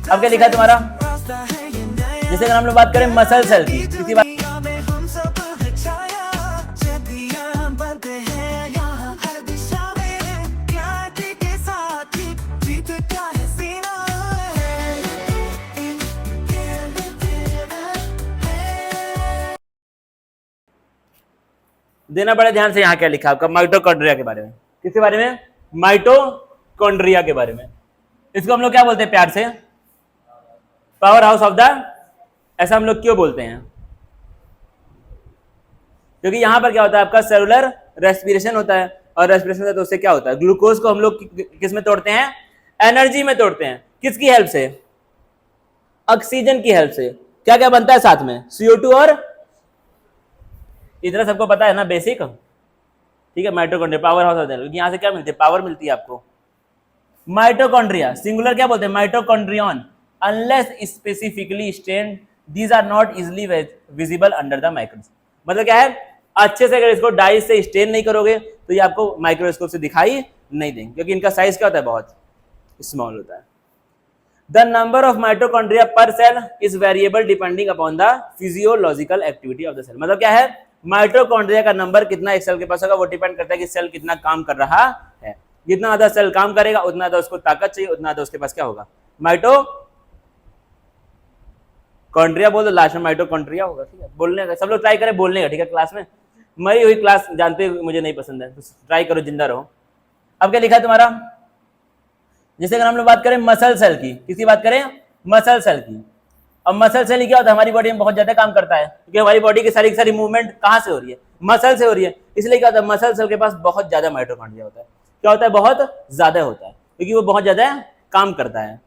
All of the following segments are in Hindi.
अब क्या लिखा है तुम्हारा? जैसे अगर हम लोग बात करें मसल सेल की, किसी बात देना बड़े ध्यान से। यहाँ क्या लिखा आपका? माइटोकॉन्ड्रिया के बारे में। किसके बारे में? माइटोकॉन्ड्रिया के बारे में। इसको हम लोग क्या बोलते हैं प्यार से? Power house of the. ऐसा हम लोग क्यों बोलते हैं? क्योंकि यहां पर क्या होता है आपका? सेलुलर रेस्पिरेशन होता है, और रेस्पिरेशन होता है तो उससे क्या होता है? ग्लूकोज को हम लोग किस में तोड़ते हैं? एनर्जी में तोड़ते हैं। किसकी हेल्प से? ऑक्सीजन की हेल्प से। क्या क्या बनता है साथ में? CO2 और इतना सबको पता है ना, बेसिक। ठीक है, माइटोकॉन्ड्रिया पावर हाउस होता है। यहां से क्या मिलती है? पावर मिलती है आपको। माइटोकॉन्ड्रिया सिंगुलर क्या बोलते हैं? Mitochondrion. Unless specifically stained these are not easily visible under the microscope. मतलब क्या है? अच्छे से अगर इसको डाई से स्टेन नहीं करोगे तो ये आपको माइक्रोस्कोप से दिखाई नहीं देंगे, क्योंकि इनका साइज क्या होता है? बहुत स्मॉल होता है। The number of mitochondria per cell is variable depending upon the physiological activity of the cell. मतलब क्या है? माइटोकॉन्ड्रिया का नंबर कितना एक सेल के पास होगा वो डिपेंड करता है कि सेल कितना काम कर रहा है। जितना ज्यादा सेल काम करेगा उतना ज्यादा उसको ताकत चाहिए, उतना ज्यादा उसके पास क्या होगा? माइटोकॉन्ड्रिया बोल दो, लास्ट में माइटोकॉन्ड्रिया होगा। ठीक है, बोलने का सब लोग ट्राई करें बोलने का। ठीक है, क्लास में मरी हुई क्लास जानते हो मुझे नहीं पसंद है, तो ट्राई करो, जिंदा रहो। अब क्या लिखा है तुम्हारा? जैसे अगर हम लोग बात करें मसल सेल की, किसी बात करें? मसल सेल की। अब मसल सेल क्या होता है? हमारी बॉडी में बहुत ज्यादा काम करता है, क्योंकि हमारी बॉडी की सारी मूवमेंट कहां से हो रही है? मसल से हो रही है। इसलिए क्या होता है? मसल सेल के पास बहुत ज्यादा माइटोकॉन्ड्रिया होता है। क्या होता है? बहुत ज्यादा होता है, क्योंकि वो बहुत ज्यादा काम करता है।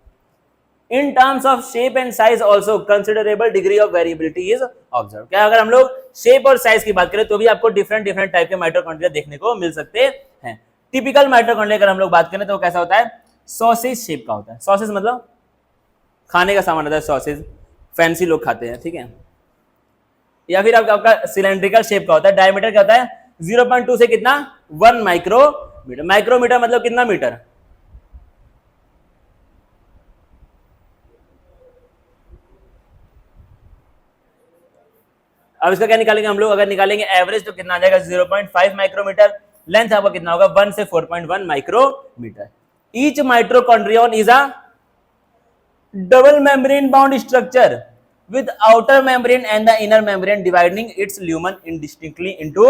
In terms of shape and size also considerable degree of variability is observe. क्या अगर हम लोग शेप और साइज की बात करें तो भी आपको डिफरेंट टाइप के माइटोकॉन्ड्रिया देखने को मिल सकते हैं। टिपिकल माइटोकॉन्ड्रिया अगर हम लोग बात करें तो कैसा होता है? सॉसेज शेप का होता है। सॉसेज मतलब खाने का सामान होता है, सॉसेज फैंसी लोग खाते हैं। ठीक है, या फिर आपका सिलेंड्रिकल शेप का होता है। डायमीटर क्या होता है? 0.2 से कितना? 1 माइक्रोमीटर। माइक्रोमीटर मतलब कितना मीटर? अब इसका क्या निकालेंगे हम लोग? अगर निकालेंगे एवरेज तो कितना आ जाएगा? 0.5 माइक्रोमीटर। लेंथ आपका कितना होगा? 1 से 4.1 micrometre. Each mitochondrion is a double membrane bound structure with outer membrane and the inner membrane dividing its lumen indistinctly into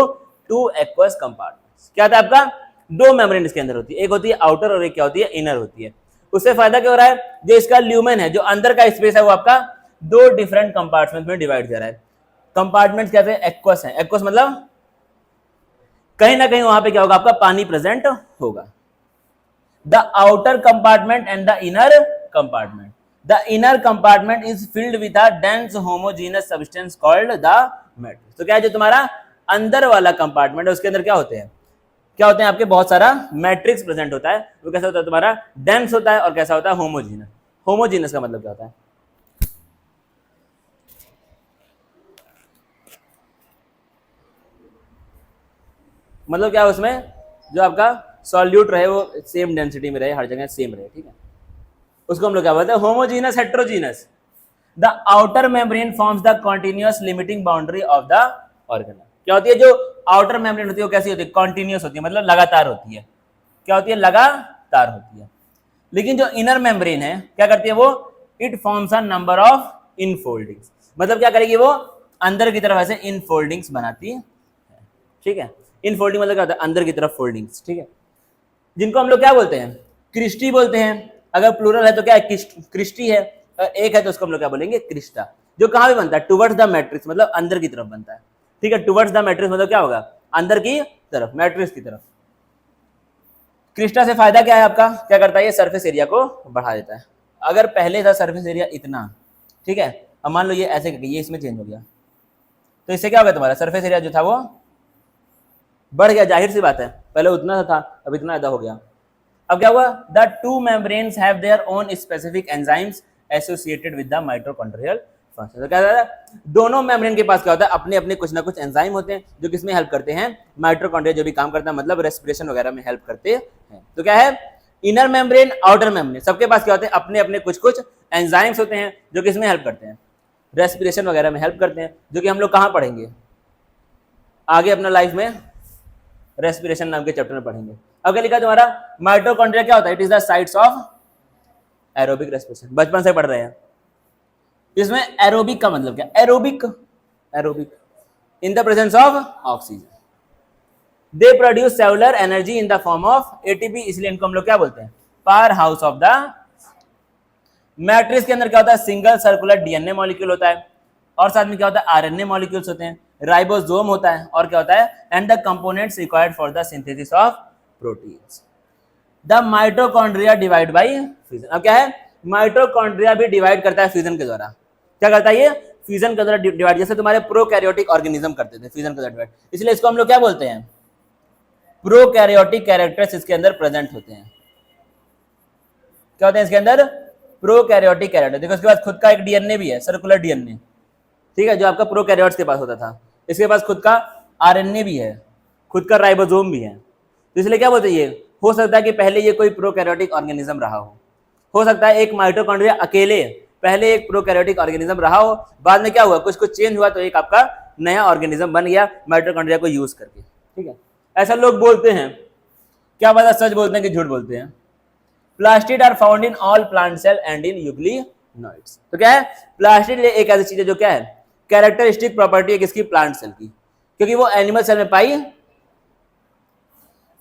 two aqueous compartments। क्या था आपका? दो मेम्ब्रेन इसके अंदर होती है, एक होती है आउटर और एक क्या होती है? इनर होती है। उससे फायदा क्या हो रहा है? जो इसका ल्यूमेन है, जो अंदर का स्पेस है, वो आपका दो डिफरेंट कंपार्टमेंट में डिवाइड कर रहा है। कंपार्टमेंट क्या है? एक्वस है। एक्वस मतलब कहीं ना कहीं वहां पे क्या होगा? आपका पानी प्रेजेंट होगा। The outer compartment and the inner compartment. The inner compartment is filled with a dense homogeneous substance called the matrix। तो क्या है? जो तुम्हारा अंदर वाला कंपार्टमेंट है उसके अंदर क्या होते हैं? क्या होते हैं आपके? बहुत सारा मैट्रिक्स प्रेजेंट होता है। वो कैसा होता है? तुम्हारा डेंस होता है। और कैसा होता है? होमोजीनस। होमोजीनस का मतलब क्या होता है? मतलब क्या है उसमें? जो आपका सॉल्यूट रहे वो सेम डेंसिटी में रहे, हर जगह सेम रहे। ठीक है, उसको हम लोग क्या बोलते हैं? Homogeneous heterogeneous. The outer membrane forms the continuous limiting boundary of the organelle. क्या होती है? जो आउटर मेम्ब्रेन होती है वो कैसी होती है? कॉन्टिन्यूअस होती है, मतलब लगातार होती है। क्या होती है? लगातार होती है। लेकिन जो इनर मेम्ब्रेन है क्या करती है वो? It forms a number of infoldings. मतलब क्या करेगी वो? अंदर की तरफ ऐसे इनफोल्डिंग्स बनाती है। ठीक है, इनफोल्डिंग मतलब क्या होता है? अंदर की तरफ फोल्डिंग्स। ठीक है, जिनको हम लोग क्या बोलते हैं? क्रिस्टी बोलते हैं। अगर प्लूरल है तो क्या है? क्रिस्टी है। एक है तो उसको हम लोग क्या बोलेंगे? क्रिस्टा। जो कहां पे बनता है? टुवर्ड्स द मैट्रिक्स, मतलब अंदर की तरफ बनता है। ठीक है, टुवर्ड्स द मैट्रिक्स मतलब क्या होगा? अंदर की तरफ, मैट्रिक्स की तरफ। क्रिस्टा से फायदा क्या है आपका? क्या करता है? ये सरफेस एरिया को बढ़ा देता है। अगर पहले था सरफेस एरिया इतना, ठीक है, अब मान लो ये ऐसे करके ये इसमें चेंज हो गया, तो इससे क्या होगा? तुम्हारा सरफेस एरिया जो था वो बढ़ गया। जाहिर सी बात है, पहले उतना था अब इतना ज्यादा हो गया। अब क्या हुआ? The two membranes have their own specific enzymes associated with the mitochondrial function. तो क्या होता है? दोनों मेम्ब्रेन के पास क्या होता है? अपने अपने कुछ ना कुछ एंजाइम होते हैं जो किसमें हेल्प करते हैं? माइटोकॉन्ड्रिया जो भी काम करता है, मतलब रेस्पिरेशन वगैरह में हेल्प करते हैं। तो क्या है? इनर मेम्ब्रेन, आउटर मेम्ब्रेन, सबके पास क्या होते हैं, अपने अपने कुछ कुछ एंजाइम्स होते हैं जो कि इसमें हेल्प करते हैं, रेस्पिरेशन वगैरह में हेल्प करते हैं, जो कि हम लोग कहाँ पढ़ेंगे आगे अपना लाइफ में, रेस्पिरेशन नाम के चैप्टर में पढ़ेंगे। अगर लिखा तुम्हारा माइटोकॉन्ड्रिया क्या होता है, it is the sites of aerobic respiration, बचपन से पढ़ रहे हैं। इसमें एरोबिक का मतलब क्या, aerobic, aerobic in the presence of oxygen, they produce cellular energy in the form of ATP, इसलिए इनको हम लोग क्या बोलते हैं, power house of the matrix. के अंदर क्या होता है, सिंगल सर्कुलर डीएनए मॉलिक्यूल होता है, और साथ में क्या होता है, आरएनए मॉलिक्यूल्स होते हैं, राइबोसोम होता है, और क्या होता है, and the components required for the synthesis of proteins. The mitochondria divide by fusion. अब क्या है, माइटोकॉन्ड्रिया भी डिवाइड करता है फ्यूजन के द्वारा। क्या करता है ये, फ्यूजन के द्वारा डिवाइड, जैसे तुम्हारे प्रोकैरियोटिक ऑर्गेनिज्म करते थे फ्यूजन के द्वारा डिवाइड, इसलिए इसको हम लोग क्या बोलते हैं, प्रोकैरियोटिक कैरेक्टर्स इसके अंदर प्रेजेंट होते हैं। क्या होते हैं इसके अंदर, प्रोकैरियोटिक कैरेक्टर। देखो इसके पास खुद का एक डीएनए भी है, सर्कुलर डीएनए, ठीक है, जो आपका प्रोकैरियोट्स के पास होता था। इसके पास खुद का आरएनए भी है, खुद का राइबोसोम भी है, तो इसलिए क्या बोलते हैं, ये हो सकता है कि पहले ये कोई प्रोकैरियोटिक ऑर्गेनिज्म रहा हो सकता है एक माइटोकॉन्ड्रिया अकेले पहले एक प्रोकैरियोटिक ऑर्गेनिज्म रहा हो, बाद में क्या हुआ, कुछ कुछ चेंज हुआ तो एक आपका नया ऑर्गेनिज्म बन गया माइटोकॉन्ड्रिया को यूज करके, ठीक है। ऐसा लोग बोलते हैं, क्या पता सच बोलते हैं कि झूठ बोलते हैं। Plastid are found in all plant cell and in euglenoids. तो क्या है, प्लास्टिड एक ऐसी चीज है जो क्या है, कैरेक्टरिस्टिक प्रॉपर्टी है किसकी, प्लांट सेल की, क्योंकि वो एनिमल सेल में पाई।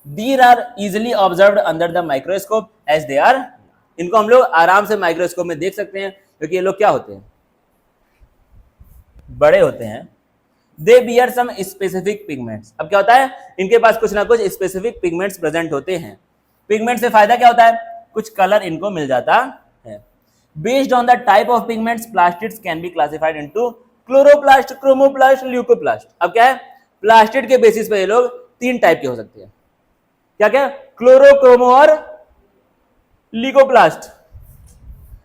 These are easily observed under the microscope as they are, इनको हम लोग आराम से माइक्रोस्कोप में देख सकते हैं, क्योंकि ये लोग क्या होते हैं, बड़े होते हैं। They bear some specific pigments। अब क्या होता है, इनके पास कुछ ना कुछ स्पेसिफिक पिगमेंट्स प्रेजेंट होते हैं। पिगमेंट से फायदा क्या होता है, कुछ कलर इनको मिल जाता है। Based on the type of pigments, plastids can be classified into chloroplast, chromoplast, leucoplast. अब क्या है, प्लास्टिड के बेसिस पे ये लोग तीन टाइप के हो सकते हैं। क्या क्या, क्लोरो, क्रोमो और ल्यूकोप्लास्ट।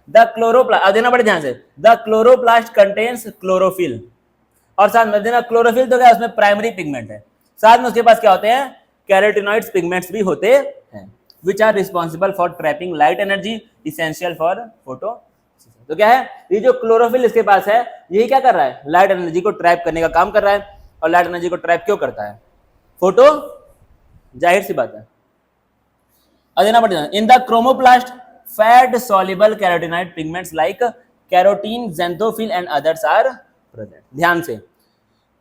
द क्लोरोप्लास्ट, अब देना पड़े ध्यान से, द क्लोरोप्लास्ट कंटेन्स क्लोरोफिल, और साथ में देना क्लोरोफिल तो क्या, उसमें प्राइमरी पिगमेंट है, साथ में उसके पास क्या होते हैं, कैरोटिनॉइड्स पिगमेंट्स भी होते हैं, which are responsible for trapping light energy essential for photo. तो क्या है, ये जो क्लोरोफिल इसके पास है, यही क्या कर रहा है, लाइट एनर्जी को ट्रैप करने का काम कर रहा है। और लाइट एनर्जी को ट्रैप क्यों करता है, फोटो, जाहिर सी बात है। अब देना पड़ेगा, in the chromoplast fat soluble carotenoid pigments like carotene, xanthophyll and others are present. ध्यान से,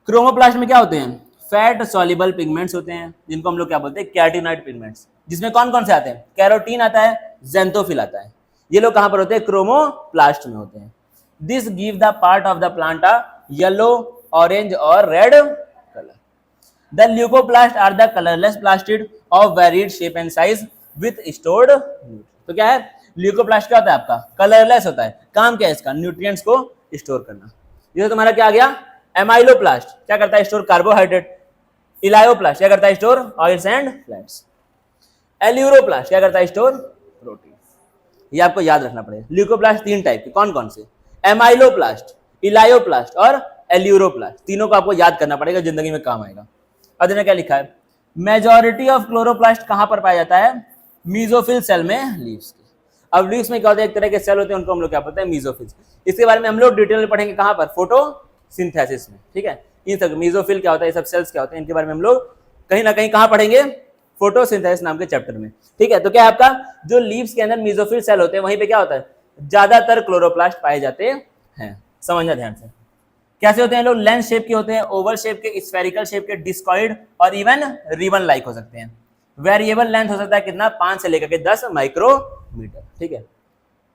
क्रोमोप्लास्ट में क्या होते हैं, फैट सॉल्युबल पिगमेंट्स होते हैं, जिनको हम लोग क्या बोलते हैं, कैरोटिनॉइड पिगमेंट्स, जिसमें कौन कौन से आते हैं, कैरोटीन आता है, ज़ैंथोफिल आता है। ये लोग कहां पर होते हैं, क्रोमोप्लास्ट में होते हैं। This give the part of the plant a yellow, orange और red colour. The leucoplast are the colourless plastid of varied shape and size with stored. तो क्या है, ल्यूकोप्लास्ट क्या होता है आपका, कलरलेस होता है, काम क्या है इसका, न्यूट्रिएंट्स को स्टोर करना। ये तुम्हारा क्या आ गया, एमाइलोप्लास्ट क्या करता है, स्टोर कार्बोहाइड्रेट। इलायोप्लास्ट क्या करता है, store oils and fats. Aleuroplast क्या करता है, स्टोर प्रोटीन। ये आपको याद रखना पड़ेगा। ल्यूकोप्लास्ट तीन टाइप के, कौन कौन से, एमाइलोप्लास्ट, इलायोप्लास्ट और एल्यूरोप्लास्ट। तीनों को आपको याद करना पड़ेगा, जिंदगी में काम आएगा। अब क्या लिखा है, मेजॉरिटी ऑफ क्लोरोप्लास्ट कहां पर पाया जाता है, मीजोफिल सेल में, लीव्स के। अब लीव्स में क्या होता है, एक तरह के सेल होते हैं, उनको हम लोग क्या बोलते हैं, मीजोफिल्स। इसके बारे में हम लोग डिटेल में पढ़ेंगे कहां पर, फोटोसिंथेसिस में, ठीक है। इन सब मीजोफिल क्या होता है, ये सब सेल्स क्या होते हैं, इनके बारे में हम लोग कहीं ना कहीं कहां पढ़ेंगे, फोटोसिंथेसिस नाम के चैप्टर में, ठीक है। तो क्या है आपका, जो लीव्स के अंदर मीजोफिल सेल होते हैं, वहीं पे क्या होता है, ज्यादातर क्लोरोप्लास्ट पाए जाते हैं। समझना ध्यान से, कैसे होते हैं लोग, लेंस शेप के होते हैं, ओवल शेप के, स्फेरिकल शेप के, डिस्कॉइड और इवन रिबन लाइक हो सकते हैं। वेरिएबल लेंथ हो सकता है कितना, 5 से लेकर के 10 माइक्रोमीटर, ठीक है।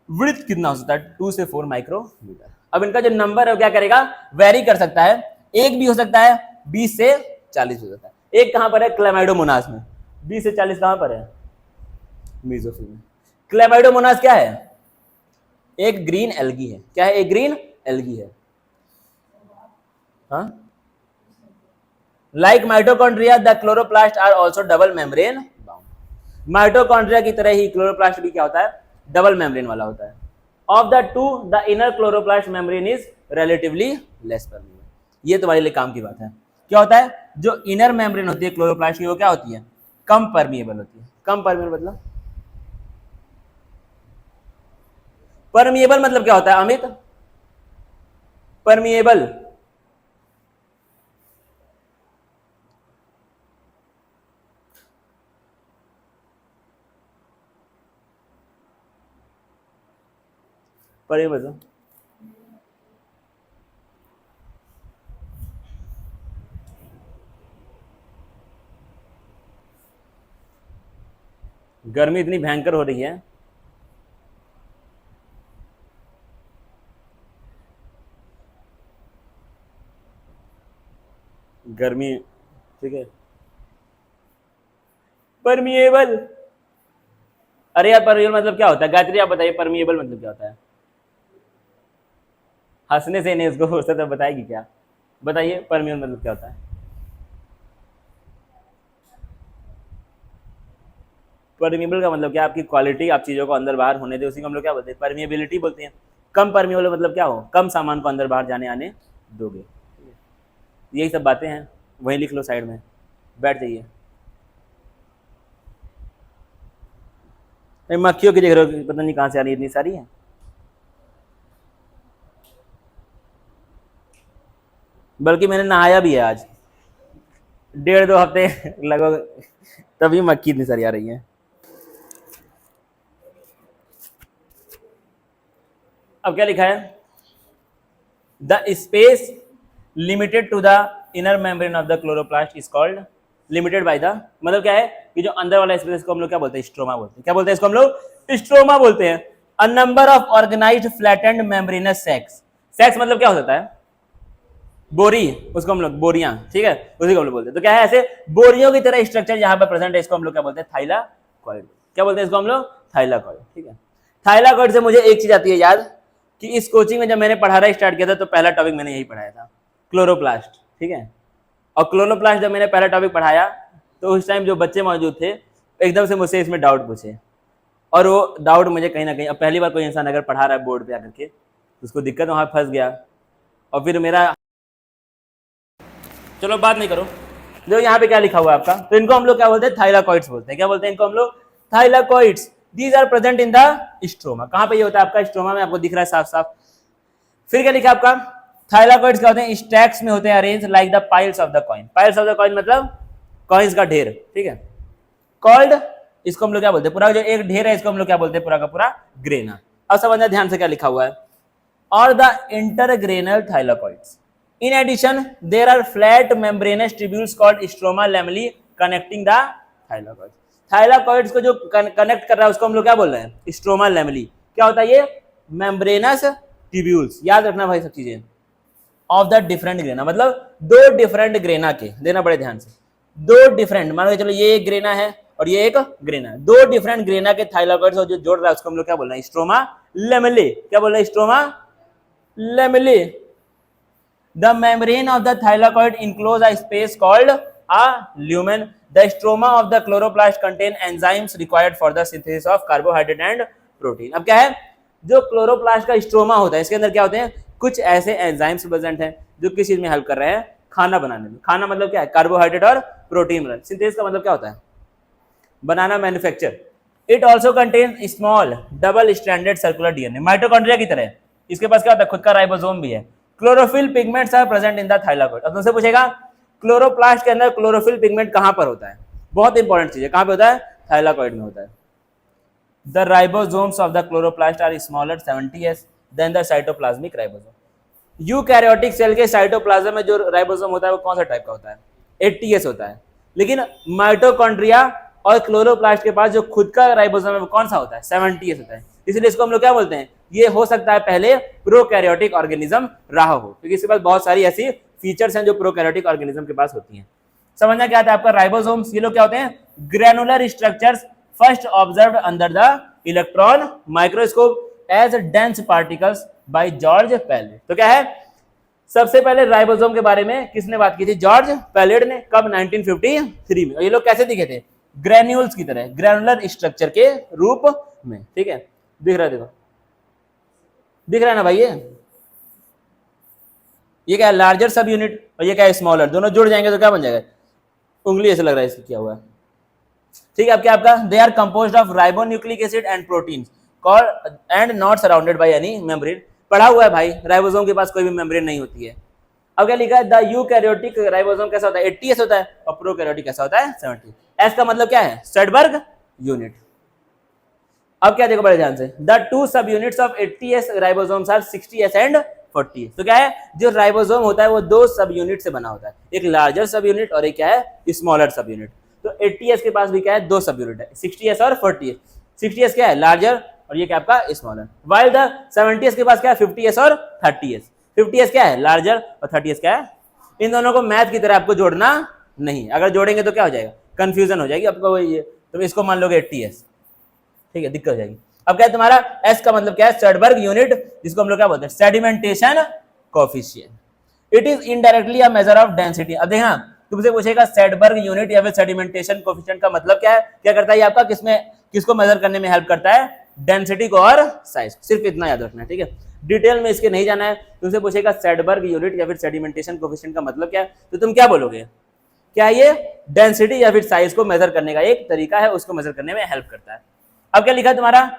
विड्थ कितना हो सकता है, 2 से 4 माइक्रोमीटर। अब इनका जो नंबर है क्या करेगा, वेरी कर सकता है, 1 भी हो सकता है, 20 से 40 हो सकता है। एक कहां पर है, क्लेमाइडोमोनास में, 20 से 40 कहां पर है, मीजोफिल में। क्लेमाइडोमोनास क्या है, एक ग्रीन एल्गी है। क्या है, एक ग्रीन एल्गी है। Like mitochondria the chloroplast are also double membrane bound. Mitochondria की तरह ही क्लोरोप्लास्ट भी क्या होता है, डबल मेम्ब्रेन वाला होता है। Of the two the inner chloroplast membrane is relatively less permeable. ये तुम्हारे लिए काम की बात है। क्या होता है, जो इनर मेम्ब्रेन होती है क्लोरोप्लास्ट की, वो क्या होती है, कम परमिएबल होती है। कम परमिएबल मतलब परमिएबल मतलब क्या होता है अमित? परमिएबल परमिएबल गर्मी इतनी भयंकर हो रही है, गर्मी, ठीक है। परमिएबल, अरे यार परमिएबल मतलब क्या होता है? गायत्री आप बताइए परमिएबल मतलब क्या होता है? हंसने से नहीं उसको फुर्सत है, बताएगी क्या? बताइए परमिएबल मतलब क्या होता है? परमिएबल का मतलब क्या? आपकी क्वालिटी, आप चीज़ों को अंदर बाहर होने दे, उसी को हम लोग क्या बोलते हैं? परमिएबिलिटी बोलते हैं। कम परमिएबल मतलब क्या हो? कम सामान को अंदर बाहर जाने आने दोगे। यही सब बातें हैं, वहीं लिख लो साइड में, बैठ जाइए। मक्खियों की देख रहे हो, पता नहीं कहाँ से आ रही है, इतनी सारी है। बल्कि मैंने नहाया भी है आज, 1.5-2 हफ्ते लगभग, तभी मक्खी इतनी सारी आ रही है। अब क्या लिखा है? The space limited to the inner membrane of the chloroplast is called, limited by the, मतलब क्या है कि जो अंदर वाला स्पेस को हम लोग क्या बोलते हैं? स्ट्रोमा बोलते हैं। क्या बोलते हैं इसको हम लोग? स्ट्रोमा बोलते हैं। A number of organised flattened membranous sacs, sacs मतलब क्या हो जाता है? बोरी, उसको हम लोग बोरियां, ठीक है, उसी को हम लोग बोलते हैं। तो क्या है? ऐसे बोरियों की तरह स्ट्रक्चर यहाँ पर प्रेजेंट है, इसको हम लोग क्या बोलते हैं? थाइलाकॉइड। क्या बोलते हैं इसको हम लोग? थाइलाकॉइड, ठीक है। थाइलाकॉइड से मुझे एक चीज आती है याद, कि इस कोचिंग में जब मैंने पढ़ाना स्टार्ट किया था तो पहला टॉपिक मैंने यही पढ़ाया था, क्लोरोप्लास्ट, ठीक है। और क्लोरोप्लास्ट जब मैंने पहला टॉपिक पढ़ाया तो उस टाइम जो बच्चे मौजूद थे एकदम से मुझसे इसमें डाउट पूछे, और वो डाउट मुझे कहीं ना कहीं, अब पहली बार कोई इंसान अगर पढ़ा रहा है बोर्ड पे आकर के तो उसको दिक्कत, वहां फंस गया। और फिर मेरा, चलो बात नहीं करो, देखो यहाँ पे क्या लिखा हुआ है आपका, तो इनको हम लोग क्या बोलते हैं? थाइलाकॉइड्स बोलते हैं। क्या बोलते हैं इनको हम लोग? Thylakoids. These are present in the stroma. कहाँ पे ये होता है आपका? स्ट्रोमा में, आपको दिख रहा है साफ साफ। फिर क्या लिखा आपका? थाइलाकॉइड्स क्या होते हैं? स्टैक्स में होते हैं, arrange like the piles of the coin. Piles of the coin मतलब कॉइन्स का ढेर, ठीक है। कॉल्ड, इसको हम लोग क्या बोलते हैं? पूरा जो एक ढेर है इसको हम लोग क्या बोलते हैं? पूरा का पूरा ग्रेना। अब समझना ध्यान से क्या लिखा हुआ है, और the intergranal thylakoids. In addition, there are flat membranous tubules called stroma lamellae connecting the thylakoids. Thylakoids को जो कनेक्ट कर रहा है उसको हम लोग क्या बोल रहे हैं? Stroma lamellae. क्या होता है ये? Membranes tubules. याद रखना भाई सब चीजें। ऑफ द डिफरेंट ग्रेना, मतलब दो डिफरेंट ग्रेना के, देना बड़े ध्यान से, दो डिफरेंट, मान लो चलो ये एक ग्रेना है और ये एक ग्रेना है, दो डिफरेंट ग्रेना के थाइलाकॉइड्स जो जोड़ रहा है उसको हम लोग क्या बोल रहे हैं? स्ट्रोमा लैमेले। क्या बोल रहे हैं? Stroma लैमेले। The membrane of the thylakoid enclose a space called a lumen. The stroma of the chloroplast contain enzymes required for the synthesis of carbohydrate and protein. अब क्या है? जो क्लोरोप्लास्ट का स्ट्रोमा होता है इसके अंदर क्या होते हैं? कुछ ऐसे एंजाइम्स प्रेजेंट हैं जो किस चीज में हेल्प कर रहे हैं? खाना बनाने में। खाना मतलब क्या है? कार्बोहाइड्रेट और प्रोटीन। सिंथेसिस का मतलब क्या होता है? बनाना, manufacture. It also contain small double stranded circular DNA, mitochondria की तरह। इसके पास क्या होता है? खुद का राइबोसोम भी है। Chlorophyll pigments are present in the thylakoid. अब तुमसे पूछेगा क्लोरोप्लास्ट के अंदर क्लोरोफिल पिगमेंट कहां पर होता है? बहुत इंपॉर्टेंट चीज है, कहां पे होता है? थाइलाकॉइड में होता है। The ribosomes of the chloroplast are smaller 70s than the cytoplasmic ribosome. Eukaryotic cell के साइटोप्लाज्म में जो राइबोसोम होता है वो कौन सा टाइप का होता है? 80s होता है। लेकिन माइटोकॉन्ड्रिया और क्लोरोप्लास्ट के पास जो खुद का राइबोसोम है वो कौन सा होता है? 70s होता है। इसलिए इसको हम लोग क्या बोलते हैं? ये हो सकता है पहले प्रोकैरियोटिक ऑर्गेनिज्म रहा हो, क्योंकि इसके पास बहुत सारी ऐसी फीचर्स हैं जो प्रोकैरियोटिक ऑर्गेनिज्म के पास होती हैं। समझना क्या आता है आपका? राइबोसोम्स, ये लोग क्या होते हैं? Granular structures first observed under the electron microscope as dense particles by George Palade. तो क्या है? सबसे पहले राइबोसोम के बारे में किसने बात की थी? जॉर्ज पैलेट ने। कब? 1953 में। और ये लोग कैसे दिखे थे? ग्रैन्यूल्स की तरह, ग्रैनुलर स्ट्रक्चर के रूप में, ठीक है। दिख रहा है, देखो दिख रहा है ना भाई? ये क्या है? लार्जर सब यूनिट, और ये क्या है? स्मॉलर। दोनों जुड़ जाएंगे तो क्या बन जाएगा? उंगली ऐसे लग रहा है इसकी, क्या हुआ है? ठीक है। अब क्या आपका? They are composed of ribonucleic acid and protein. Called and not surrounded by any membrane. पढ़ा हुआ है भाई, राइबोसोम के पास कोई भी मेम्ब्रेन नहीं होती है। अब क्या लिखा है, द यूकैरियोटिक राइबोसोम कैसा होता है, 80s होता है, और प्रोकैरियोटिक कैसा होता है, 70। एस का मतलब क्या है, स्टर्डबर्ग यूनिट। अब क्या देखो बड़े ध्यान से, the two subunits of 80s ribosomes are 60s and 40s। तो क्या है, जो राइबोसोम होता है वो दो सब यूनिट से बना होता है, एक लार्जर सब यूनिट और एक क्या है, स्मॉलर सब यूनिट। तो 80s के पास भी क्या है, दो सब यूनिट है, 60s और 40s। 60s क्या है, लार्जर, और ये क्या आपका स्मॉलर। वाइल द 70s के पास क्या है, 50s और 30s। 50s क्या है, लार्जर, और 30s क्या है। इन दोनों को मैथ की तरह आपको जोड़ना नहीं, अगर जोड़ेंगे तो क्या हो जाएगा, कंफ्यूजन हो जाएगी आपको। ये तुम इसको मान लोगे 80s, ठीक है, दिक्कत हो जाएगी। अब क्या है तुम्हारा, एस का मतलब क्या है, स्टर्डबर्ग यूनिट, जिसको हम लोग क्या बोलते हैं, sedimentation coefficient. It is indirectly a measure of density. अब देखना तुमसे पूछेगा स्टर्डबर्ग यूनिट या फिर सेडिमेंटेशन कोफिशिएंट का मतलब क्या है, क्या करता है ये आपका, किसमें किसको मेजर करने में हेल्प करता है, डेंसिटी को और साइज। सिर्फ इतना याद रखना है, ठीक है, डिटेल में इसके नहीं जाना है। तुमसे पूछेगा स्टर्डबर्ग यूनिट या फिर सेडिमेंटेशन कोफिशिएंट का मतलब क्या है, तो तुम क्या बोलोगे, क्या ये डेंसिटी या फिर साइज को मेजर करने का एक तरीका है, उसको मेजर करने में हेल्प करता है। अब क्या लिखा है तुम्हारा,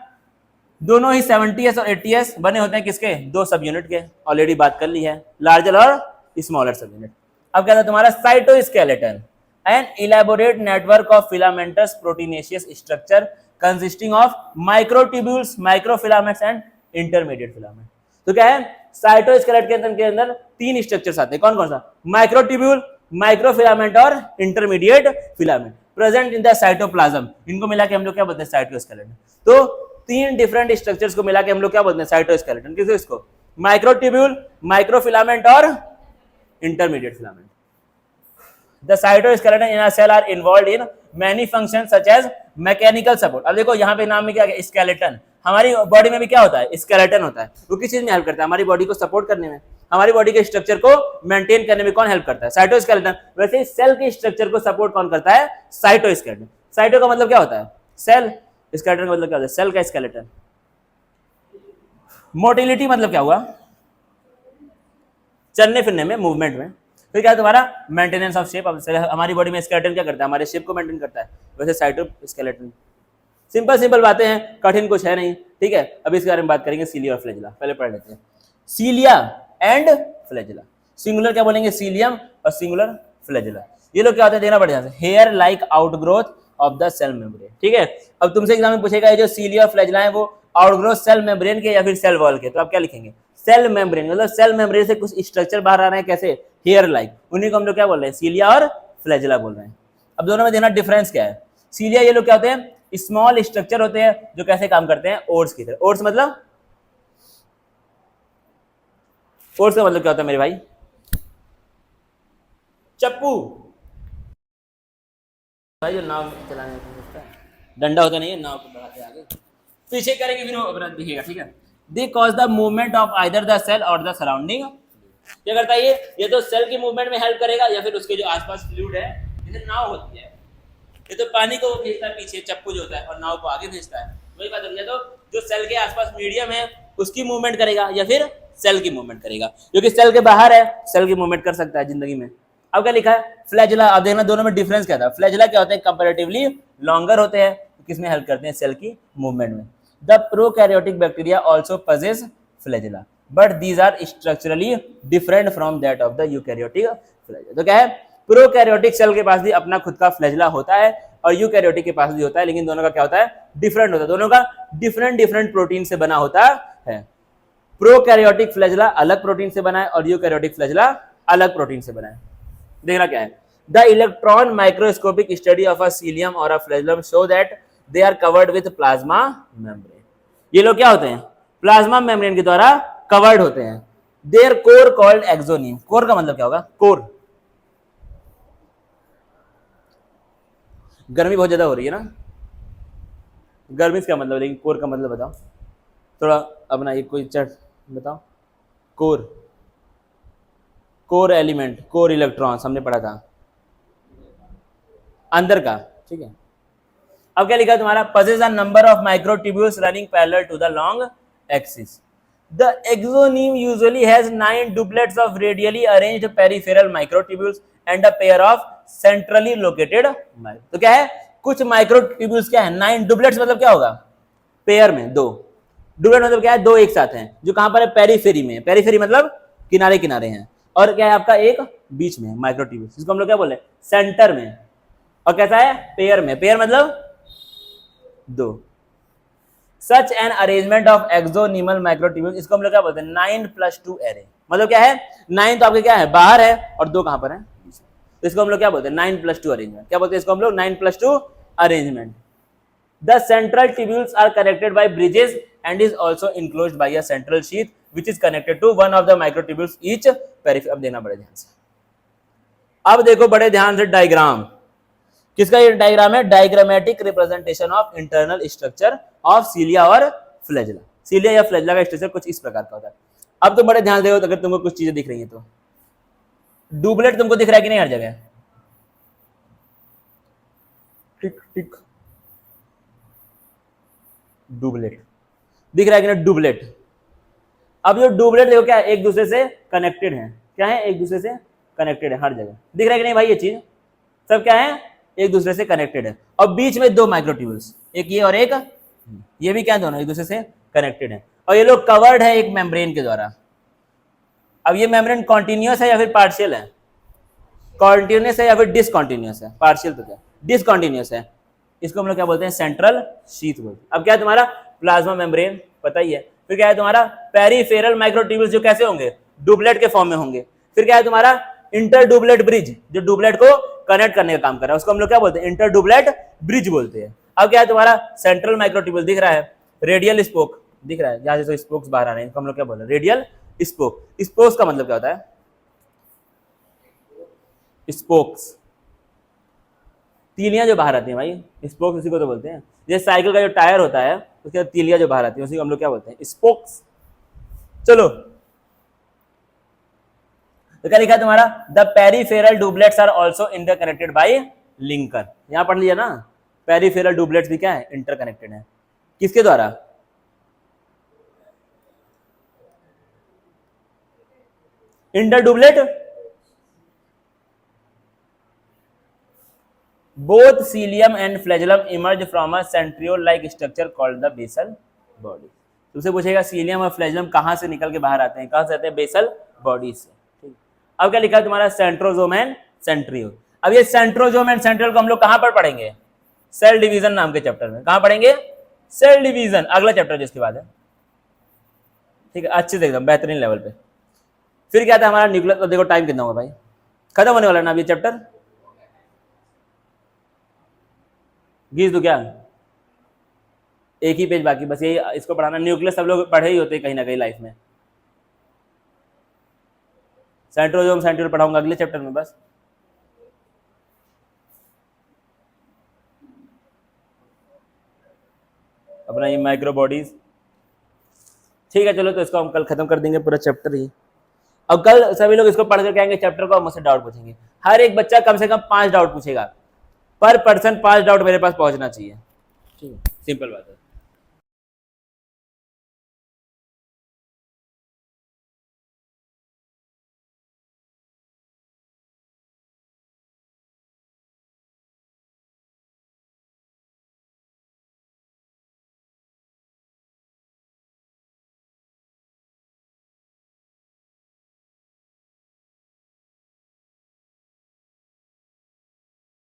दोनों ही 70s और 80s बने होते हैं किसके, दो सब यूनिट के, ऑलरेडी बात कर ली है, लार्जर और स्मॉलर सब यूनिट। अब क्या था तुम्हारा, cytoskeleton, an elaborate network of filamentous proteinaceous structure consisting of microtubules, microfilaments and intermediate filament. तो क्या है, साइटोस्केलेटन के अंदर तीन स्ट्रक्चर्स आते हैं, कौन कौन सा, माइक्रोट्यूब्यूल, माइक्रोफिलामेंट और intermediate filament present in the cytoplasm. इनको मिला के हम लोग क्या बोलते हैं, साइटोस्केलेटन। तो तीन डिफरेंट स्ट्रक्चर्स को मिला के हम लोग क्या बोलते हैं, साइटोस्केलेटन। किसको, इसको माइक्रोट्यूब्यूल, माइक्रोफिलामेंट और intermediate filament. The cytoskeleton in a cell are involved in many functions such as mechanical support। अब देखो यहाँ पे नाम में क्या है, स्केलेटन। हमारी बॉडी में भी क्या होता है, स्केलेटन होता है। वो किस चीज में हेल्प करता है, हमारी बॉडी को सपोर्ट करने में, हमारी बॉडी के स्ट्रक्चर को मेंटेन करने में कौन हेल्प करता है, साइटोस्केलेटन। वैसे ही सेल के स्ट्रक्चर को सपोर्ट कौन करता है, साइटोस्केलेटन। साइटो का मतलब क्या होता है, सेल, स्केलेटन का मतलब क्या होता है, सेल का स्केलेटन। मोटिलिटी मतलब क्या हुआ, चलने फिरने में, मूवमेंट में। फिर क्या है तुम्हारा, मेंटेनेंस ऑफ शेप। हमारी बॉडी में स्केलेटन क्या करता है, हमारे शेप को मेंटेन करता है, वैसे साइटोस्केलेटन। सिंपल सिंपल बातें हैं, कठिन कुछ है नहीं, ठीक है। अभी इसके बारे में बात करेंगे, सीलिया और फ्लैजिला। पहले पढ़ लेते हैं, सीलिया एंड फ्लैजिला। सिंगुलर क्या बोलेंगे, सीलियम, और सिंगुलर फ्लैजिला। ये लोग क्या होते हैं, देखना पड़ जाता है, hair like outgrowth of the cell membrane, ठीक है। अब तुमसे एग्जाम में पूछेगा ये जो सीलिया और फ्लैजिला है वो आउटग्रोथ सेल मेम्ब्रेन के या फिर सेल वॉल के, तो आप क्या लिखेंगे, सेल मेम्ब्रेन। मतलब सेल मेम्ब्रेन से कुछ स्ट्रक्चर बाहर आ रहे हैं, कैसे, हेयर लाइक, उन्हीं को हम लोग क्या बोल रहे हैं, सीलिया और फ्लैजिला बोल रहे हैं। अब दोनों में देना डिफरेंस क्या है, सीलिया ये लोग क्या होते हैं, स्मॉल स्ट्रक्चर होते हैं जो कैसे काम करते हैं, ओट्स की तरह। ओट्स मतलब, ओट्स का मतलब क्या होता है मेरे भाई, चप्पू भाई, जो नाव चलाने का डंडा होता नहीं है, नाव को बढ़ाते आगे पीछे करेंगे फिर वो अपराध दिखेगा, ठीक है। They cause the movement of either the cell और द सराउंडिंग। क्या करता है ये तो सेल की मूवमेंट में हेल्प करेगा या फिर उसके जो आसपास फ्लूइड है, जैसे नाव होती है, ये तो पानी को भेजता है पीछे, चप्पू जो होता है, और नाव को आगे भेजता है। वही बात होती है, तो जो सेल के आसपास मीडियम है उसकी मूवमेंट करेगा या फिर सेल की मूवमेंट करेगा, जो कि सेल के बाहर है, सेल की मूवमेंट कर सकता है जिंदगी में। अब क्या लिखा है, फ्लैजिला। अब देखना दोनों में डिफरेंस क्या था, फ्लैजिला क्या होते हैं, कंपैरेटिवली लॉन्गर होते हैं, किसमें हेल्प करते हैं, सेल की मूवमेंट में। The prokaryotic bacteria also possess flagella but these are structurally different from that of the eukaryotic flagella. तो क्या है, प्रोकैरियोटिक सेल के पास भी अपना खुद का फ्लैजिला होता है और यूकैरियोटिक के पास भी होता है, लेकिन दोनों का क्या होता है, डिफरेंट होता है, दोनों का डिफरेंट डिफरेंट प्रोटीन से बना होता है। प्रोकैरियोटिक फ्लैजिला अलग प्रोटीन से बना है और यूकैरियोटिक फ्लैजिला अलग प्रोटीन से बना है। देखना क्या है, the electron microscopic study of a cilium और a flagellum show that they are covered with plasma membrane. ये लोग क्या होते हैं, प्लाज्मा मेम्ब्रेन के द्वारा कवर्ड होते हैं। Their core called axoneme. Core का मतलब क्या होगा, कोर, गर्मी बहुत ज्यादा हो रही है ना, गर्मी से क्या मतलब, लेकिन कोर का मतलब बताओ थोड़ा अपना, एक कोई चट बताओ, core, core element, core electrons हमने पढ़ा था अंदर का, ठीक है। अब क्या लिखा है तुम्हारा, possess a number of microtubules running parallel to the long axis. The exonium usually has 9 doublets of radially arranged peripheral microtubules and a pair of centrally located तो क्या है, कुछ माइक्रोट्यूब्यूल्स क्या है, 9 doublets मतलब क्या होगा, पेयर में दो, डुबलेट मतलब क्या है, दो एक साथ हैं, जो कहां पर है, पेरीफेरी में। पेरीफेरी मतलब किनारे किनारे हैं। और क्या है आपका, एक बीच में माइक्रोट्यूब्यूल्स, जिसको हम लोग क्या बोल रहे हैं, सेंटर में। और कैसा है, पेयर में। पेयर मतलब दो। Such an arrangement of axonemal microtubules, इसको हम लोग क्या बोलते हैं, 9+2 एरे। मतलब क्या है, 9 तो आपके क्या है, बाहर है, और 2 कहां पर है, तो इसको हम लोग क्या बोलते हैं, 9+2 अरेंजमेंट। क्या बोलते हैं इसको हम लोग, 9+2 arrangement. The central tubules are connected by bridges and is also enclosed by a central sheath which is connected to one of the microtubules each periphery। अब देखना बड़े ध्यान से, अब देखो बड़े ध्यान से डायग्राम। किसका ये डायग्राम है, diagrammatic representation of internal structure of सीलिया और फ्लैजिला। सीलिया या फ्लैजिला का स्ट्रक्चर कुछ इस प्रकार का होता है। अब तो बड़े ध्यान से देखो, अगर तुमको कुछ चीजें दिख रही है तो डुबलेट तुमको दिख रहा है कि नहीं हर जगह, टिक टिक डुबलेट दिख रहा है कि ना, डुबलेट। अब जो डुबलेट देखो क्या है, एक दूसरे से कनेक्टेड है। क्या है, एक दूसरे से कनेक्टेड है, हर जगह दिख रहा है कि नहीं भाई, ये चीज सब क्या है, एक दूसरे से कनेक्टेड है। और बीच में दो माइक्रोट्यूब्यूल्स, एक ये और एक ये भी क्या है, दोनों एक दूसरे से कनेक्टेड है। और ये लोग कवर्ड है एक मेम्ब्रेन के द्वारा। अब ये मेम्ब्रेन कॉन्टिन्यूअस है या फिर पार्शियल है, कॉन्टिन्यूअस है या फिर डिसकॉन्टिन्यूअस है, पार्शियल तो क्या, डिसकॉन्टिन्यूअस है। इसको हम लोग क्या बोलते हैं, सेंट्रल शीथ बोलते हैं। अब क्या है तुम्हारा, प्लाज्मा मेम्ब्रेन पता ही है। फिर क्या है तुम्हारा, पेरीफेरल माइक्रोट्यूब्यूल्स, जो कैसे होंगे, डुबलेट के फॉर्म में होंगे। फिर क्या है तुम्हारा, इंटर डुबलेट ब्रिज, जो डुबलेट को कनेक्ट करने का काम कर रहा है, उसको हम लोग क्या बोलते हैं, इंटर डुबलेट ब्रिज बोलते हैं। अब क्या है तुम्हारा, सेंट्रल माइक्रोट्यूब्यूल दिख रहा है, रेडियल स्पोक दिख रहा है, जहां से स्पोक्स बाहर आ रहे हैं, हम लोग क्या बोल रहे हैं, रेडियल स्पोक। स्पोक्स का मतलब क्या होता है, स्पोक्स तीलियां जो बाहर आती हैं भाई, स्पोक्स उसी को तो बोलते हैं। जैसे साइकिल का जो टायर होता है, उसके बाद तीलियां जो बाहर आती है, उसी को हम लोग क्या बोलते हैं, स्पोक्स। चलो तो क्या लिखा है तुम्हारा, the peripheral doublets are also interconnected by linker. यहां पढ़ लिया ना, पेरीफेरल डुबलेट्स भी क्या है, इंटरकनेक्टेड है। किसके द्वारा, inter डुबलेट, both cilium and flagellum emerge from a centriole like structure called the basal body। तुमसे पूछेगा सीलियम और फ्लैजिलम कहां से निकल के बाहर आते हैं, कहां से आते हैं, बेसल बॉडी से। ठीक, अब क्या लिखा है तुम्हारा, सेंट्रोजोम एंड सेंट्रियोल। अब ये सेंट्रोजोम एंड सेंट्रियोल को हम लोग कहां पर पढ़ेंगे, सेल डिवीजन नाम के चैप्टर में। कहां पढ़ेंगे, सेल डिवीजन, अगला चैप्टर जिसके बाद है। ठीक है, अच्छे से एकदम बेहतरीन लेवल पे। फिर क्या था हमारा न्यूक्लियस। तो देखो टाइम कितना हुआ भाई, खत्म होने वाला ना अब ये चैप्टर, घीस दो क्या, एक ही पेज बाकी, बस यही इसको पढ़ाना। न्यूक्लियस सब लोग पढ़े ही होते हैं कहीं ना कहीं लाइफ में। सेंट्रोजोम सेंट्रियोल पढ़ाऊंगा अगले चैप्टर में बस। अपना ये माइक्रो बॉडीज। ठीक है चलो, तो इसको हम कल खत्म कर देंगे पूरा चैप्टर ही। अब कल सभी लोग इसको पढ़ कर कहेंगे चैप्टर को, मुझसे डाउट पूछेंगे। हर एक बच्चा कम से कम 5 डाउट पूछेगा, पर पर्सन 5 डाउट मेरे पास पहुंचना चाहिए। ठीक है, सिंपल बात है।